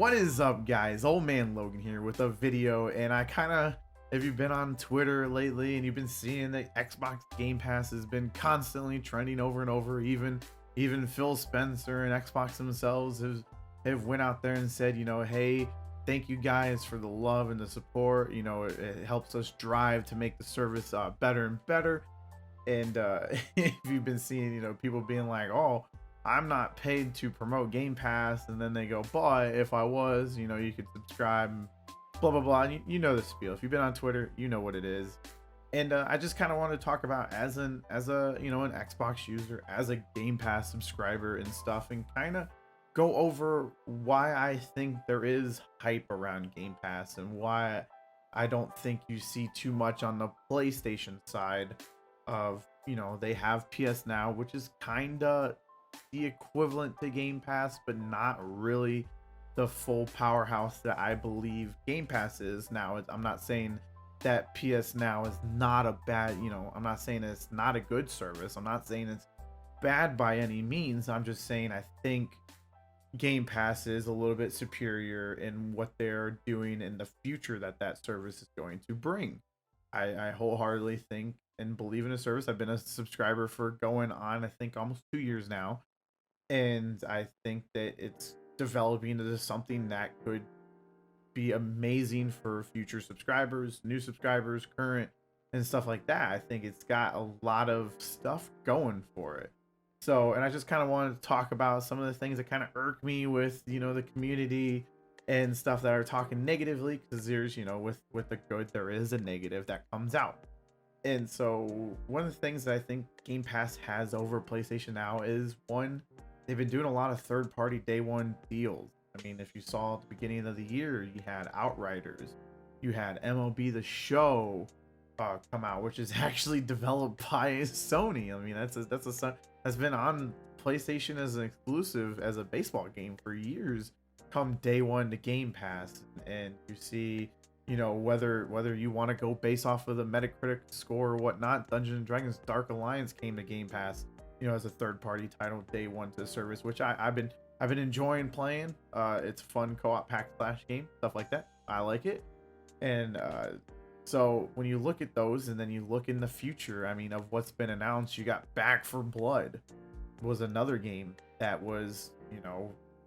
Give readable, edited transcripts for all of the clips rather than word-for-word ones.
What is up, guys? Old man Logan here with a video, and if you've been on Twitter lately and you've been seeing that Xbox Game Pass has been constantly trending over and over, even Phil Spencer and Xbox themselves have went out there and said, hey, thank you guys for the love and the support. It helps us drive to make the service better and better. And if you've been seeing, people being like, oh, I'm not paid to promote Game Pass, and then they go, but if I was, you could subscribe, blah blah blah. And you know the spiel. If you've been on Twitter, you know what it is. And I just kind of want to talk about as an Xbox user, as a Game Pass subscriber and stuff, and kind of go over why I think there is hype around Game Pass and why I don't think you see too much on the PlayStation side of, they have PSNow, which is kind of the equivalent to Game Pass, but not really the full powerhouse that I believe Game Pass is. Now, I'm not saying that PSNow is not a bad, I'm not saying it's not a good service. I'm not saying it's bad by any means. I'm just saying I think Game Pass is a little bit superior in what they're doing in the future that service is going to bring. I wholeheartedly think and believe in a service. I've been a subscriber for going on, I think, almost 2 years now. And I think that it's developing into something that could be amazing for future subscribers, new subscribers, current, and stuff like that. I think it's got a lot of stuff going for it. So, and I just kind of wanted to talk about some of the things that kind of irk me with, the community and stuff that are talking negatively, because there's, with the good, there is a negative that comes out. And so one of the things that I think Game Pass has over PlayStation Now is, one, they've been doing a lot of third-party day one deals. I mean, if you saw at the beginning of the year, you had Outriders, you had MLB The Show come out, which is actually developed by Sony. I mean, that's been on PlayStation as an exclusive as a baseball game for years. Come day one to Game Pass, and you see, whether you want to go based off of the Metacritic score or whatnot, Dungeons and Dragons Dark Alliance came to Game Pass, as a third-party title day one to the service, which I've been enjoying playing. It's a fun co-op pack slash game, stuff like that. I like it. And so when you look at those, and then you look in the future, I mean, of what's been announced, you got Back for Blood was another game that was,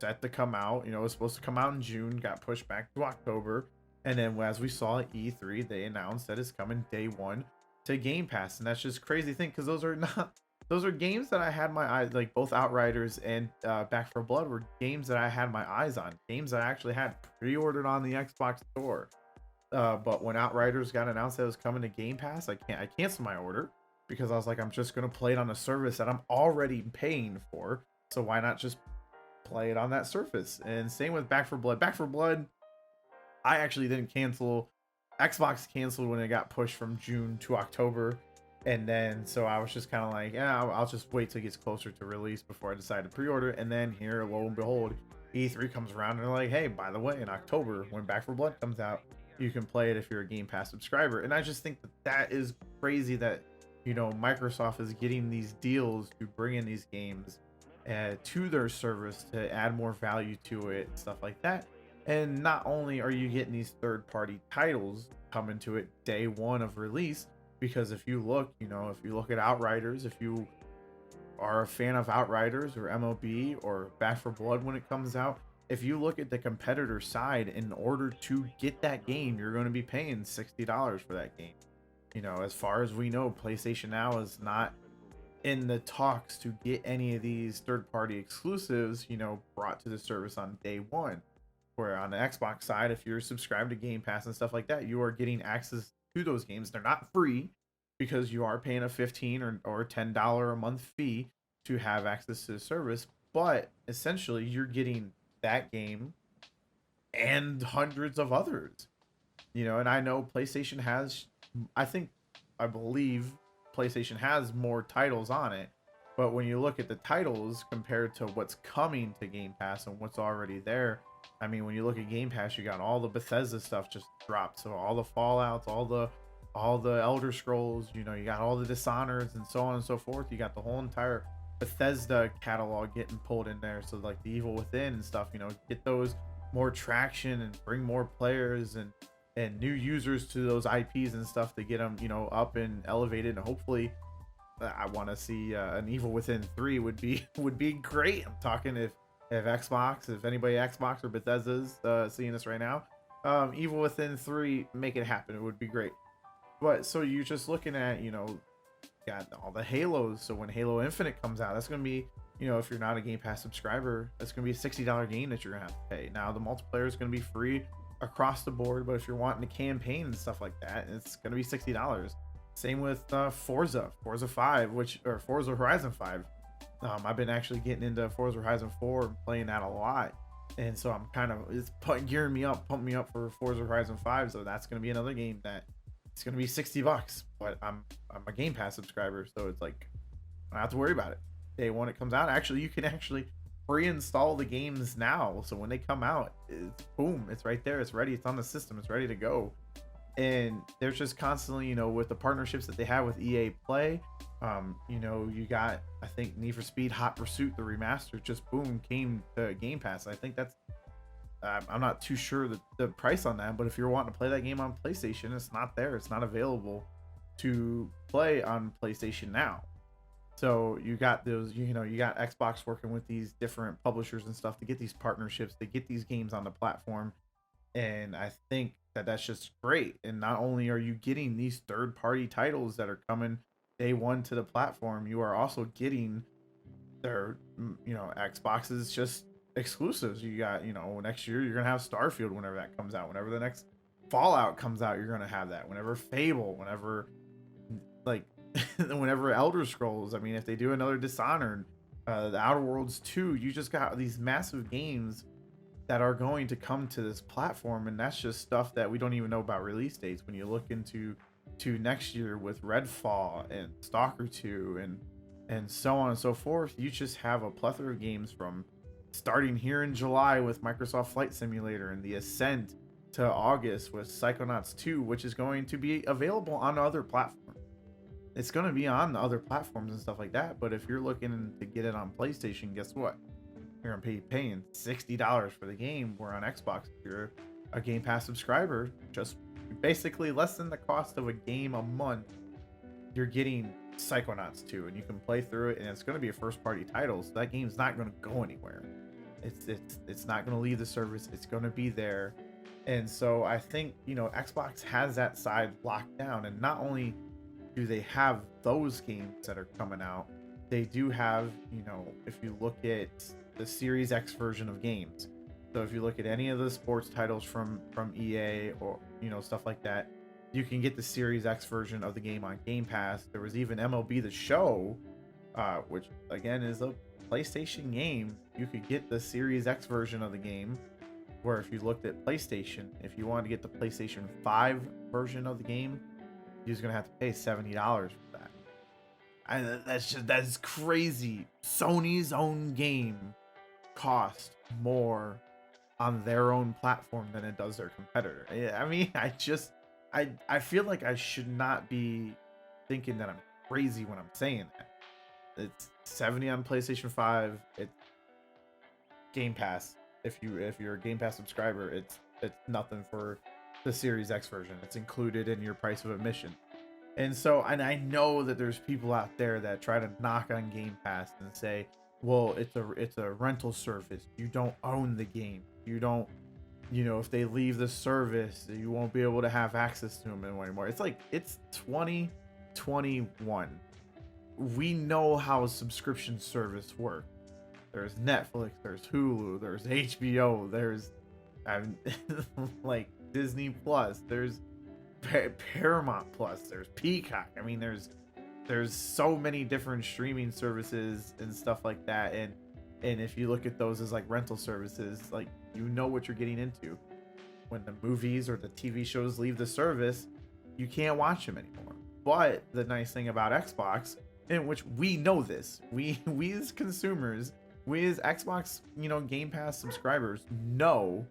set to come out. It was supposed to come out in June, got pushed back to October. And then as we saw at E3, they announced that it's coming day one to Game Pass. And that's just crazy thing, because those are games that I had my eyes, like both Outriders and Back for Blood were games that I had my eyes on, games that I actually had pre-ordered on the Xbox store. But when Outriders got announced that it was coming to Game Pass, I canceled my order, because I was like, I'm just gonna play it on a service that I'm already paying for, so why not just play it on that surface? And same with Back for Blood. Back for Blood, I actually didn't cancel. Xbox canceled when it got pushed from June to October. And then, so I was just kind of like, yeah, I'll just wait till it gets closer to release before I decide to pre-order. And then here, lo and behold, E3 comes around and they're like, hey, by the way, in October, when Back for Blood comes out, you can play it if you're a Game Pass subscriber. And I just think that is crazy that, Microsoft is getting these deals to bring in these games to their service to add more value to it, stuff like that. And not only are you getting these third-party titles coming to it day one of release, because if you look, at Outriders, if you are a fan of Outriders or MLB or Back for Blood when it comes out, if you look at the competitor side, in order to get that game, you're going to be paying $60 for that game. As far as we know, PlayStation Now is not in the talks to get any of these third-party exclusives, brought to the service on day one. Where on the Xbox side, if you're subscribed to Game Pass and stuff like that, you are getting access to those games. They're not free, because you are paying a $15 or $10 a month fee to have access to the service. But essentially, you're getting that game and hundreds of others. And I know PlayStation has, I believe PlayStation has more titles on it. But when you look at the titles compared to what's coming to Game Pass and what's already there, I mean, when you look at Game Pass, you got all the Bethesda stuff just dropped. So all the Fallouts, all the Elder Scrolls, you got all the Dishonoreds and so on and so forth. You got the whole entire Bethesda catalog getting pulled in there. So like the Evil Within and stuff, get those more traction and bring more players and new users to those IPs and stuff to get them, you know, up and elevated. And hopefully, I want to see an Evil Within 3 would be great. I'm talking if Xbox, if anybody Xbox or Bethesda's seeing this right now, Evil Within 3, make it happen. It would be great. But so you're just looking at, you know, got all the Halos. So when Halo Infinite comes out, that's going to be, you know, if you're not a Game Pass subscriber, that's going to be a $60 game that you're going to have to pay. Now, the multiplayer is going to be free across the board, but if you're wanting a campaign and stuff like that, it's going to be $60. Same with Forza 5, or Forza Horizon 5. I've been actually getting into Forza Horizon 4 and playing that a lot. And so I'm kind of, it's pumping me up for Forza Horizon 5. So that's going to be another game that it's going to be $60, but I'm a Game Pass subscriber. So it's like, I don't have to worry about it. Day one it comes out. Actually, you can actually pre-install the games now. So when they come out, it's boom, it's right there. It's ready. It's on the system. It's ready to go. And there's just constantly, you know, with the partnerships that they have with EA Play, you know, you got, I think, Need for Speed Hot Pursuit, the remaster, just boom, came to Game Pass. I think that's, I'm not too sure the price on that, but if you're wanting to play that game on PlayStation, it's not there. It's not available to play on PlayStation Now. So you got those, you know, you got Xbox working with these different publishers and stuff to get these partnerships, to get these games on the platform. And I think that that's just great. And not only are you getting these third-party titles that are coming day one to the platform, you are also getting their, you know, Xbox's just exclusives. You got, you know, next year you're gonna have Starfield whenever that comes out. Whenever the next Fallout comes out, you're gonna have that. Whenever Fable, whenever like whenever Elder Scrolls, I mean, if they do another Dishonored, the Outer Worlds 2, you just got these massive games that are going to come to this platform, and that's just stuff that we don't even know about release dates. When you look into next year with Redfall and Stalker 2 and so on and so forth, you just have a plethora of games from starting here in July with Microsoft Flight Simulator and The Ascent to August with Psychonauts 2, which is going to be available on other platforms. It's going to be on the other platforms and stuff like that, but if you're looking to get it on PlayStation, guess what? You're going to be paying $60 for the game, where on Xbox, if you're a Game Pass subscriber, just basically less than the cost of a game a month, you're getting Psychonauts 2, and you can play through it, and it's going to be a first-party title, so that game's not going to go anywhere. It's not going to leave the service. It's going to be there. And so I think, you know, Xbox has that side locked down, and not only do they have those games that are coming out, they do have, you know, if you look at the Series X version of games, so if you look at any of the sports titles from EA or, you know, stuff like that, you can get the Series X version of the game on Game Pass. There was even MLB The Show, which again is a PlayStation game. You could get the Series X version of the game, where if you looked at PlayStation, if you wanted to get the PlayStation 5 version of the game, you're gonna have to pay $70 for that. And that's crazy. Sony's own game cost more on their own platform than it does their competitor. I mean, I feel like I should not be thinking that I'm crazy when I'm saying that. It's $70 on PlayStation 5. It's Game Pass. If you're a Game Pass subscriber, it's nothing for the Series X version. It's included in your price of admission. And so, and I know that there's people out there that try to knock on Game Pass and say, well, it's a rental service. You don't own the game. You don't, you know, if they leave the service, you won't be able to have access to them anymore. It's like, it's 2021. We know how a subscription service works. There's Netflix, there's Hulu, there's HBO, there's like Disney Plus, there's Paramount Plus, there's Peacock. I mean, there's so many different streaming services and stuff like that, and if you look at those as like rental services, like, you know what you're getting into. When the movies or the TV shows leave the service, you can't watch them anymore. But the nice thing about Xbox, in which we know this, we as consumers, we as Xbox, you know, Game Pass subscribers know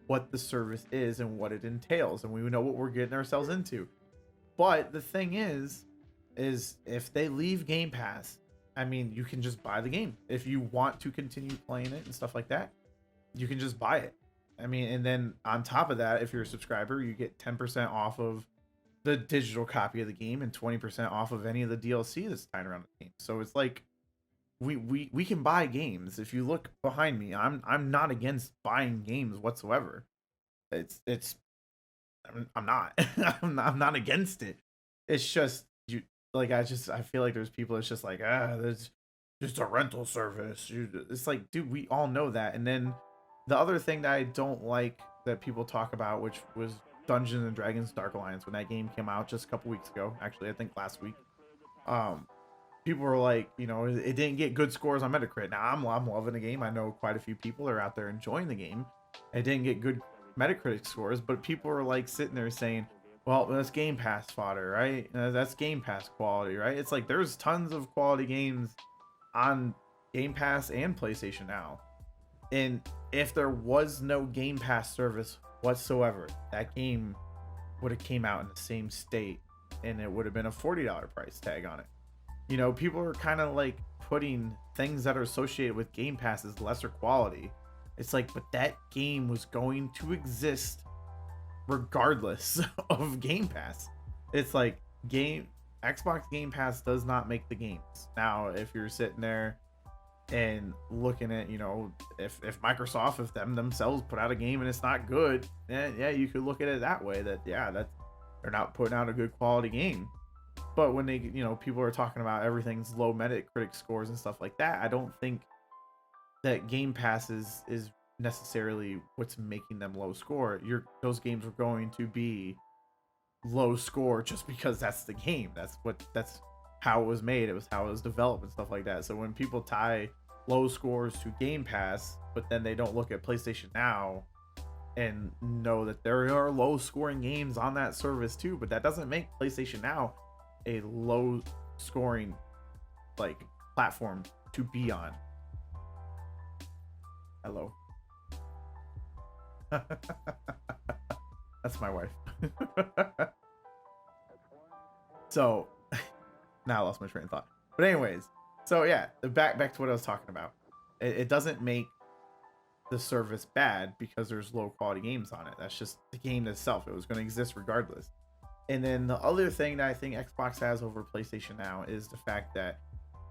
what the service is and what it entails, and we know what we're getting ourselves into. But the thing is if they leave Game Pass, I mean, you can just buy the game. If you want to continue playing it and stuff like that, you can just buy it. I mean, and then on top of that, if you're a subscriber, you get 10% off of the digital copy of the game and 20% off of any of the DLC that's tied around the game. So it's like we can buy games. If you look behind me, I'm not against buying games whatsoever. It's I'm not. I'm not against it. It's just you like I feel like there's people it's just like there's just a rental service. It's like dude, we all know that. And then the other thing that I don't like that people talk about, which was Dungeons and Dragons Dark Alliance when that game came out just a couple weeks ago. Actually, I think last week. Um, People were like, it didn't get good scores on Metacritic. Now I'm loving the game. I know quite a few people are out there enjoying the game. It didn't get good Metacritic scores, but people were like sitting there saying, "Well, that's Game Pass fodder, right? That's Game Pass quality, right?" It's like there's tons of quality games on Game Pass and PlayStation Now, and if there was no Game Pass service whatsoever, that game would have came out in the same state, and it would have been a $40 price tag on it. People are kind of like putting things that are associated with Game Pass as lesser quality. It's like, but that game was going to exist regardless of Game Pass. It's like Xbox Game Pass does not make the games. Now, if you're sitting there and looking at, if Microsoft, if them themselves put out a game and it's not good, yeah, you could look at it that way. That they're not putting out a good quality game. But when they, people are talking about everything's low Metacritic scores and stuff like that, I don't think that Game Pass is necessarily what's making them low score. Those games are going to be low score just because that's the game. That's how it was made. It was how it was developed and stuff like that. So when people tie low scores to Game Pass, but then they don't look at PlayStation Now and know that there are low scoring games on that service too, but that doesn't make PlayStation Now a low scoring like platform to be on. Hello. That's my wife. So now I lost my train of thought. But anyways, so yeah, back to what I was talking about. It doesn't make the service bad because there's low quality games on it. That's just the game itself. It was going to exist regardless. And then the other thing that I think Xbox has over PlayStation Now is the fact that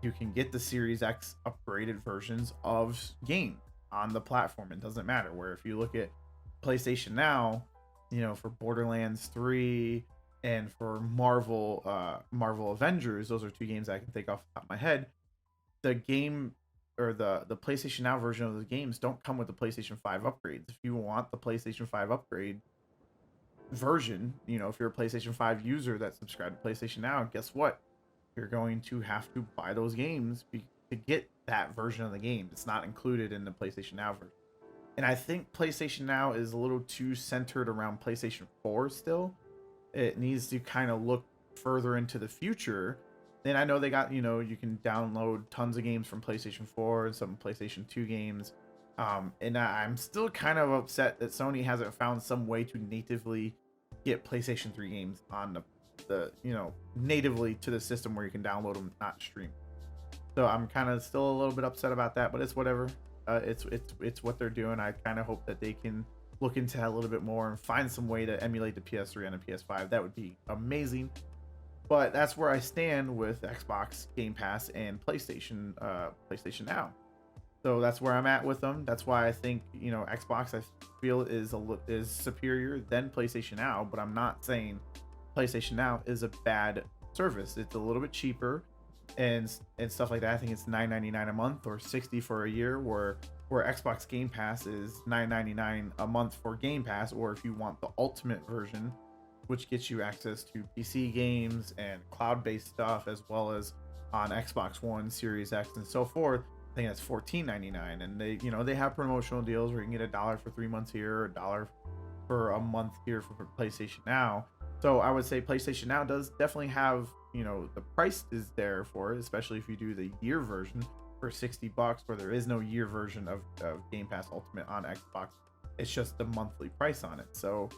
you can get the Series X upgraded versions of games on the platform. It doesn't matter where. If you look at PlayStation Now, for Borderlands 3 and for Marvel Avengers, those are two games I can think off the top of my head. The game or the PlayStation Now version of the games don't come with the PlayStation 5 upgrades. If you want the PlayStation 5 upgrade version, if you're a PlayStation 5 user that subscribed to PlayStation Now, guess what? You're going to have to buy those games to get that version of the game. It's not included in the PlayStation Now version. And I think PlayStation Now is a little too centered around PlayStation 4 still. It needs to kind of look further into the future. And I know they got, you can download tons of games from PlayStation 4 and some PlayStation 2 games. And I'm still kind of upset that Sony hasn't found some way to natively get PlayStation 3 games on the natively to the system where you can download them, not stream. So I'm kind of still a little bit upset about that, but it's whatever. It's what they're doing. I kind of hope that they can look into that a little bit more and find some way to emulate the PS3 and the PS5. That would be amazing. But that's where I stand with Xbox Game Pass and PlayStation Now. So that's where I'm at with them. That's why I think Xbox I feel is superior than PlayStation Now. But I'm not saying PlayStation Now is a bad service. It's a little bit cheaper and stuff like that. I think it's $9.99 a month or $60 for a year, where Xbox Game Pass is $9.99 a month for Game Pass, or if you want the ultimate version, which gets you access to PC games and cloud-based stuff, as well as on Xbox One, Series X, and so forth. I think that's $14.99, and they have promotional deals where you can get $1 for 3 months here, or $1 for a month here for PlayStation Now. So I would say PlayStation Now does definitely have, the price is there for it, especially if you do the year version for $60, where there is no year version of Game Pass Ultimate on Xbox. It's just the monthly price on it. So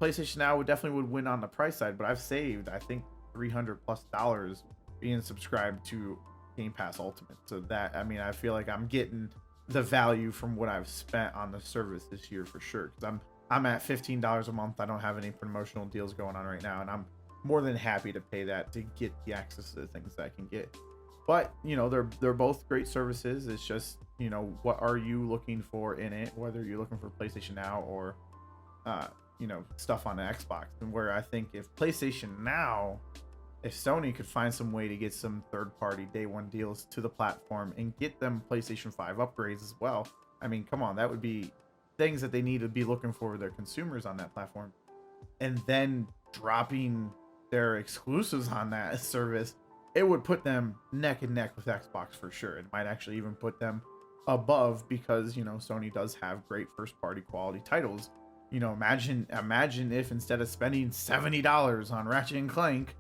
PlayStation Now would win on the price side, but I've saved, I think, $300+ being subscribed to Game Pass Ultimate. So that, I feel like I'm getting the value from what I've spent on the service this year for sure. Because I'm at $15 a month. I don't have any promotional deals going on right now, and I'm more than happy to pay that to get the access to the things that I can get. But they're both great services. It's just, what are you looking for in it, whether you're looking for PlayStation Now or stuff on the Xbox. And where I think if PlayStation Now, if Sony could find some way to get some third-party day one deals to the platform and get them PlayStation 5 upgrades as well, I mean, come on, that would be things that they need to be looking for their consumers on that platform. And then dropping their exclusives on that service, it would put them neck and neck with Xbox for sure. It might actually even put them above, because Sony does have great first-party quality titles. Imagine if instead of spending $70 on Ratchet and Clank,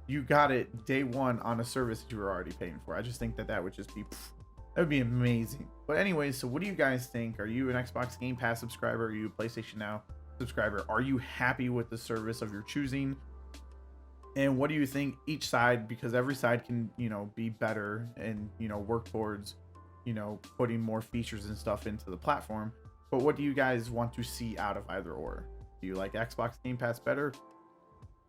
you got it day one on a service you were already paying for. I just think that would just be, that would be amazing. But anyways, so what do you guys think? Are you an Xbox Game Pass subscriber? Are you a PlayStation Now subscriber? Are you happy with the service of your choosing? And what do you think each side, because every side can be better and work towards putting more features and stuff into the platform. But what do you guys want to see out of either or? Do you like Xbox Game Pass better? Do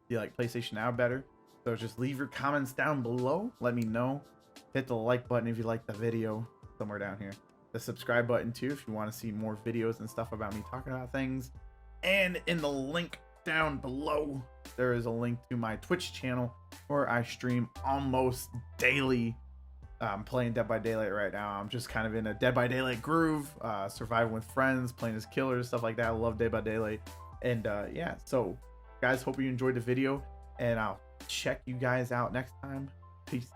you like PlayStation Now better? So just leave your comments down below. Let me know. Hit the like button if you like the video, somewhere down here. The subscribe button too if you want to see more videos and stuff about me talking about things. And in the link down below, there is a link to my Twitch channel where I stream almost daily. I'm playing Dead by Daylight right now. I'm just kind of in a Dead by Daylight groove, surviving with friends, playing as killers, stuff like that. I love Dead by Daylight. And yeah, so guys, hope you enjoyed the video, and I'll check you guys out next time. Peace.